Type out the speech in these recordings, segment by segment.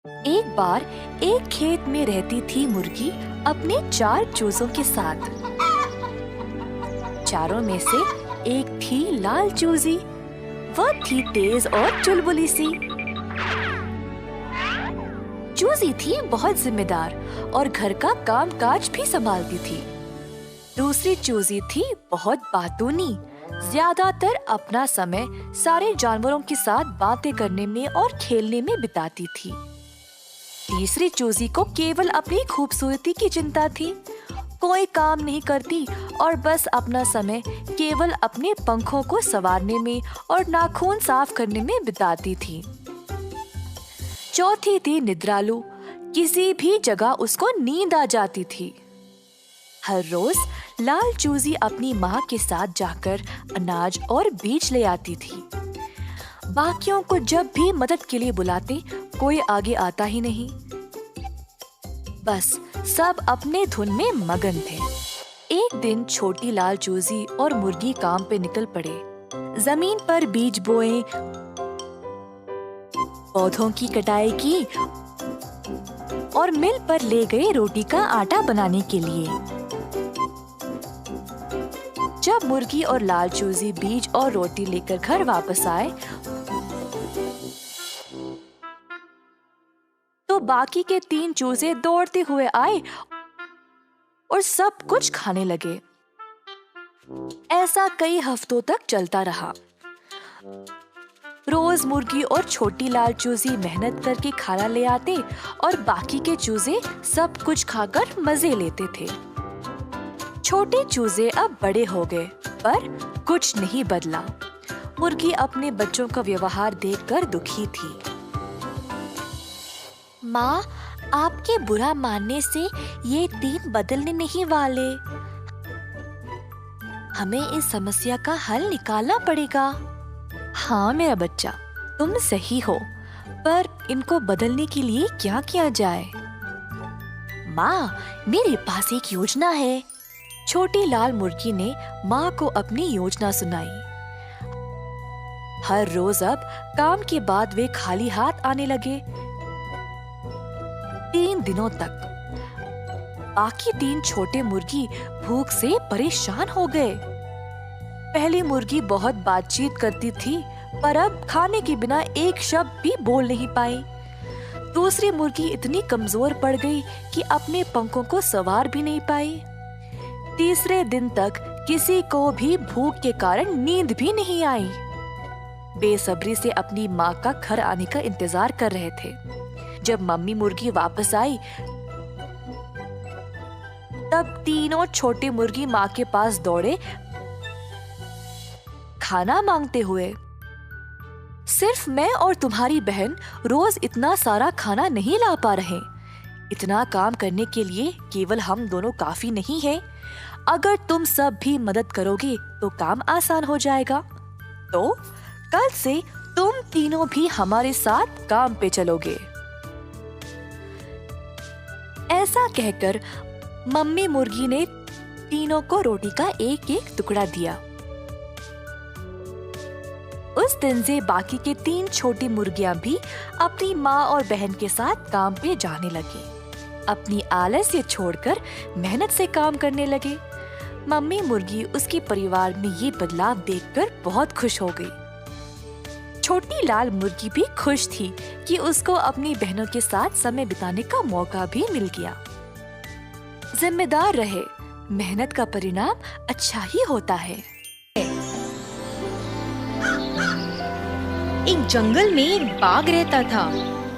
एक बार एक खेत में रहती थी मुर्गी अपने 4 चूजों के साथ। चारों में से एक थी लाल चूजी। वह थी तेज और चुलबुली सी। चूजी थी बहुत जिम्मेदार और घर का कामकाज भी संभालती थी। दूसरी चूजी थी बहुत बातूनी। ज्यादातर अपना समय सारे जानवरों के साथ बातें करने में और खेलने में बिताती थी। तीसरी चूजी को केवल अपनी खूबसूरती की चिंता थी। कोई काम नहीं करती और बस अपना समय केवल अपने पंखों को संवारने में और नाखून साफ करने में बिताती थी। चौथी थी निद्रालु। किसी भी जगह उसको नींद आ जाती थी। हर रोज लाल चूजी अपनी माँ के साथ जाकर अनाज और बीज ले आती थी। बाकियों को जब भी मदद के लिए बुलाते, कोई आगे आता ही नहीं। बस सब अपने धुन में मगन थे। एक दिन छोटी लाल चूजी और मुर्गी काम पे निकल पड़े। जमीन पर बीज बोए, पौधों की कटाई की और मिल पर ले गए रोटी का आटा बनाने के लिए। जब मुर्गी और लाल चूजी बीज और रोटी लेकर घर वापस आए तो बाकी के 3 चूजे दौड़ते हुए आए और सब कुछ खाने लगे। ऐसा कई हफ्तों तक चलता रहा। रोज मुर्गी और छोटी लाल चूजी मेहनत करके खाना ले आते और बाकी के चूजे सब कुछ खाकर मजे लेते थे। छोटे चूजे अब बड़े हो गए पर कुछ नहीं बदला। मुर्गी अपने बच्चों का व्यवहार देखकर दुखी थी। माँ, आपके बुरा मानने से ये 3 बदलने नहीं वाले। हमें इस समस्या का हल निकालना पड़ेगा। हाँ मेरा बच्चा, तुम सही हो, पर इनको बदलने के लिए क्या किया जाए? माँ, मेरे पास एक योजना है। छोटी लाल मुर्गी ने माँ को अपनी योजना सुनाई। हर रोज अब काम के बाद वे खाली हाथ आने लगे। 3 दिनों तक बाकी 3 छोटे मुर्गी भूख से परेशान हो गए। पहली मुर्गी बहुत बातचीत करती थी पर अब खाने के बिना एक शब्द भी बोल नहीं पाई। दूसरी मुर्गी इतनी कमजोर पड़ गई कि अपने पंखों को संवार भी नहीं पाई। तीसरे दिन तक किसी को भी भूख के कारण नींद भी नहीं आई। बेसब्री से अपनी माँ का घर आने का इंतजार कर रहे थे। जब मम्मी मुर्गी वापस आई तब तीनों छोटे मुर्गी माँ के पास दौड़े खाना मांगते हुए। सिर्फ मैं और तुम्हारी बहन रोज इतना सारा खाना नहीं ला पा रहे। इतना काम करने के लिए केवल हम दोनों काफी नहीं है। अगर तुम सब भी मदद करोगे तो काम आसान हो जाएगा। तो कल से तुम तीनों भी हमारे साथ काम पे चलोगे। ऐसा कहकर मम्मी मुर्गी ने तीनों को रोटी का एक-एक टुकड़ा दिया। उस दिन से बाकी के 3 छोटी मुर्गियां भी अपनी माँ और बहन के साथ काम पे जाने लगी। अपनी आलस्य छोड़कर मेहनत से काम करने लगे। मम्मी मुर्गी उसके परिवार में ये बदलाव देखकर बहुत खुश हो गई। छोटी लाल मुर्गी भी खुश थी कि उसको अपनी बहनों के साथ समय बिताने का मौका भी मिल गया। जिम्मेदार रहे, मेहनत का परिणाम अच्छा ही होता है। एक जंगल में एक बाघ रहता था।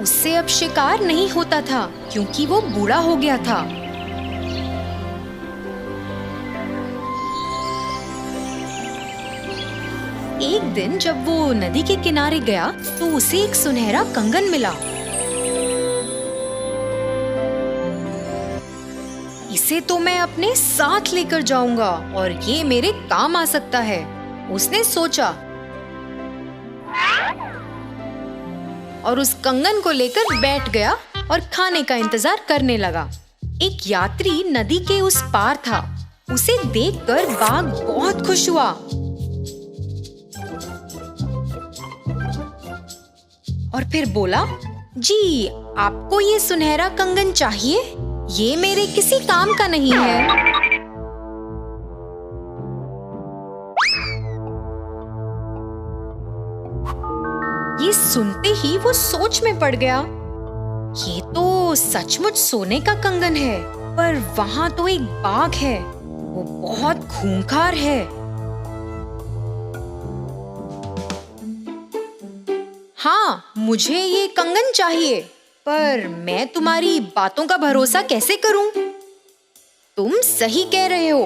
उससे अब शिकार नहीं होता था क्योंकि वो बूढ़ा हो गया था। एक दिन जब वो नदी के किनारे गया तो उसे एक सुनहरा कंगन मिला। इसे तो मैं अपने साथ लेकर जाऊंगा और ये मेरे काम आ सकता है, उसने सोचा और उस कंगन को लेकर बैठ गया और खाने का इंतजार करने लगा। एक यात्री नदी के उस पार था। उसे देखकर बाघ बहुत खुश हुआ और फिर बोला, जी, आपको ये सुनहरा कंगन चाहिए? ये मेरे किसी काम का नहीं है। ये सुनते ही वो सोच में पड़ गया। ये तो सचमुच सोने का कंगन है, पर वहाँ तो एक बाघ है। वो बहुत खूंखार है। हाँ, मुझे ये कंगन चाहिए, पर मैं तुम्हारी बातों का भरोसा कैसे करूं? तुम सही कह रहे हो।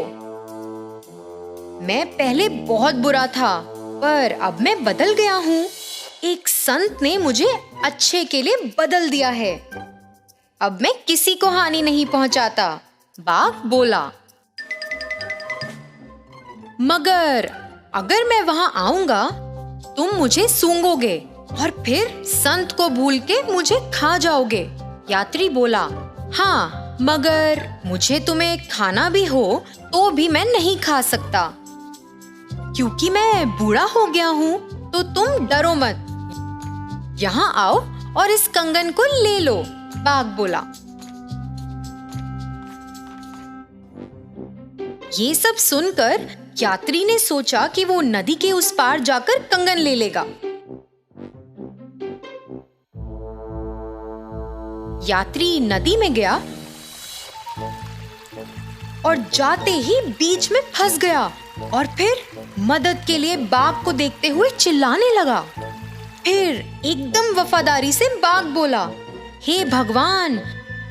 मैं पहले बहुत बुरा था, पर अब मैं बदल गया हूँ। एक संत ने मुझे अच्छे के लिए बदल दिया है। अब मैं किसी को हानि नहीं पहुंचाता, बाघ बोला। मगर अगर मैं वहां आऊंगा, तुम मुझे सूंघोगे और फिर संत को भूल के मुझे खा जाओगे। यात्री बोला, हाँ, मगर मुझे तुम्हें खाना भी हो तो भी मैं नहीं खा सकता, क्योंकि मैं बूढ़ा हो गया हूँ। तो तुम डरो मत, यहाँ आओ और इस कंगन को ले लो, बाघ बोला। ये सब सुनकर यात्री ने सोचा कि वो नदी के उस पार जाकर कंगन ले लेगा। यात्री नदी में गया और जाते ही बीच में फंस गया और फिर मदद के लिए बाघ को देखते हुए चिल्लाने लगा। फिर एकदम वफादारी से बाघ बोला, हे भगवान,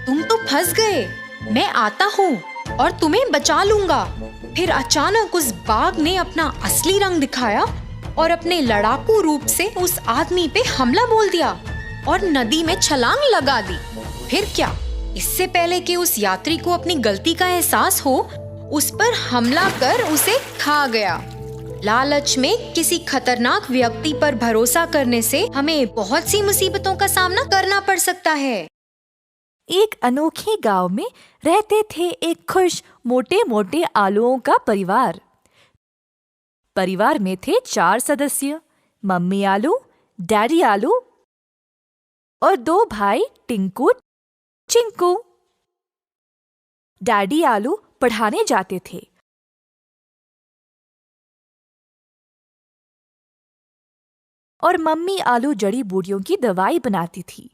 तुम तो फंस गए, मैं आता हूँ और तुम्हें बचा लूंगा। फिर अचानक उस बाघ ने अपना असली रंग दिखाया और अपने लड़ाकू रूप से उस आदमी पे हमला बोल दिया और नदी में छलांग लगा दी। फिर क्या, इससे पहले कि उस यात्री को अपनी गलती का एहसास हो, उस पर हमला कर उसे खा गया। लालच में किसी खतरनाक व्यक्ति पर भरोसा करने से हमें बहुत सी मुसीबतों का सामना करना पड़ सकता है। एक अनोखे गांव में रहते थे एक खुश मोटे मोटे आलुओं का परिवार। परिवार में थे 4 सदस्य, मम्मी आलू, डैडी आलू और 2 भाई टिंकू, चिंकू। डैडी आलू पढ़ाने जाते थे और मम्मी आलू जड़ी बूटियों की दवाई बनाती थी।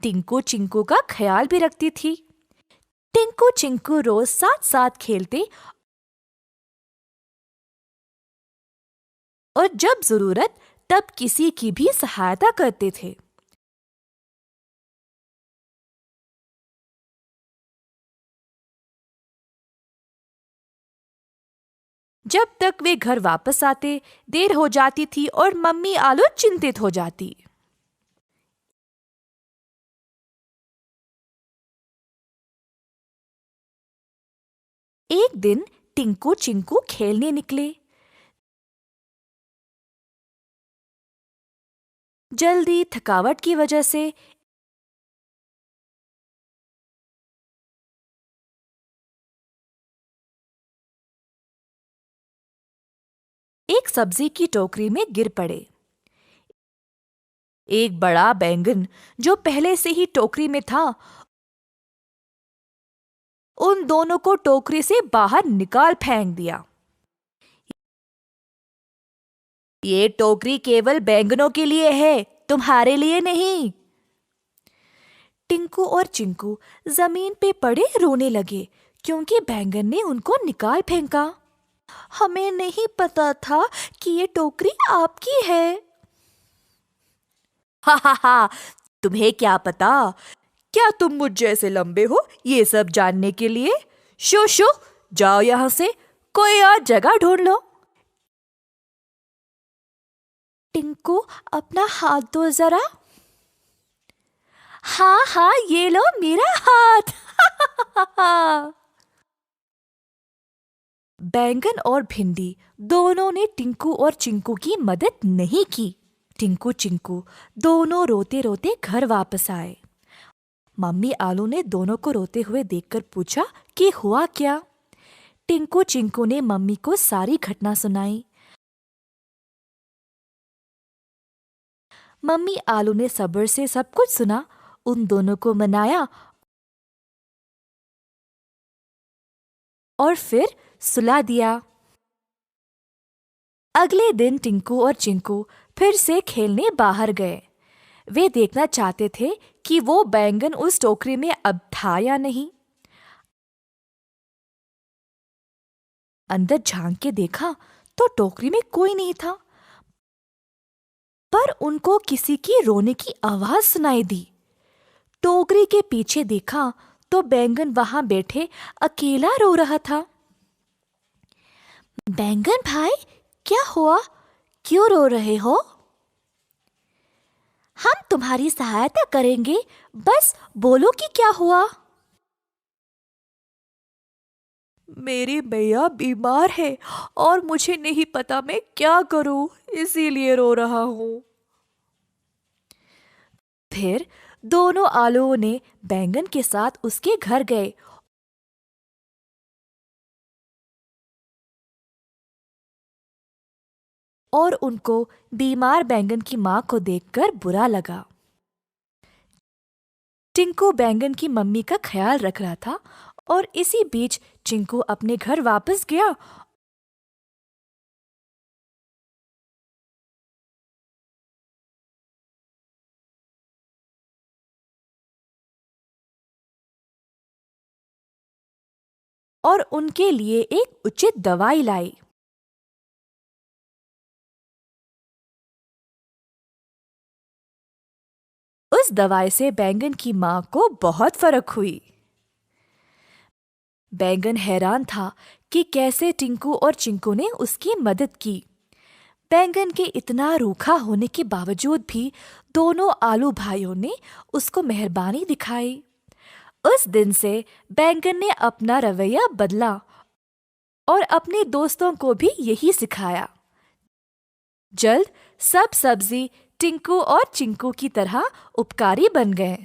टिंकू चिंकू का ख्याल भी रखती थी। टिंकू चिंकू रोज साथ साथ खेलते और जब जरूरत तब किसी की भी सहायता करते थे। जब तक वे घर वापस आते देर हो जाती थी और मम्मी आलू चिंतित हो जाती। एक दिन टिंकू चिंकू खेलने निकले। जल्दी थकावट की वजह से एक सब्जी की टोकरी में गिर पड़े। एक बड़ा बैंगन जो पहले से ही टोकरी में था, उन दोनों को टोकरी से बाहर निकाल फेंक दिया। ये टोकरी केवल बैंगनों के लिए है, तुम्हारे लिए नहीं। टिंकू और चिंकू जमीन पे पड़े रोने लगे क्योंकि बैंगन ने उनको निकाल फेंका। हमें नहीं पता था कि ये टोकरी आपकी है। हा हा हा, तुम्हें क्या पता? क्या तुम मुझ जैसे लंबे हो ये सब जानने के लिए? शो शो, जाओ यहाँ से, कोई और जगह ढूंढ लो। टिंकू अपना हाथ दो जरा। हाँ हाँ, ये लो मेरा हाथ। बैंगन और भिंडी दोनों ने टिंकू और चिंकू की मदद नहीं की। टिंकू चिंकू दोनों रोते रोते घर वापस आए। मम्मी आलू ने दोनों को रोते हुए देखकर पूछा कि हुआ क्या। टिंकू चिंकू ने मम्मी को सारी घटना सुनाई। मम्मी आलू ने सब्र से सब कुछ सुना, उन दोनों को मनाया और फिर सुला दिया। अगले दिन टिंकू और चिंकू फिर से खेलने बाहर गए। वे देखना चाहते थे कि वो बैंगन उस टोकरी में अब था या नहीं। अंदर झांक के देखा तो टोकरी में कोई नहीं था, पर उनको किसी की रोने की आवाज सुनाई दी। टोकरी के पीछे देखा तो बैंगन वहां बैठे अकेला रो रहा था। बैंगन भाई, क्या हुआ? क्यों रो रहे हो? हम तुम्हारी सहायता करेंगे, बस बोलो कि क्या हुआ। मेरी मैया बीमार है और मुझे नहीं पता मैं क्या करूं, इसीलिए रो रहा हूं। फिर दोनों आलुओं ने बैंगन के साथ उसके घर गए और उनको बीमार बैंगन की मां को देखकर बुरा लगा। टिंकू बैंगन की मम्मी का ख्याल रख रहा था और इसी बीच चिंकू अपने घर वापस गया और उनके लिए एक उचित दवाई लाई। उस दवाई से बैंगन की मां को बहुत फर्क हुई। बैंगन हैरान था कि कैसे टिंकू और चिंकू ने उसकी मदद की। बैंगन के इतना रूखा होने के बावजूद भी दोनों आलू भाइयों ने उसको मेहरबानी दिखाई। उस दिन से बैंगन ने अपना रवैया बदला और अपने दोस्तों को भी यही सिखाया। जल्द सब सब्जी टिंकू और चिंकू की तरह उपकारी बन गए।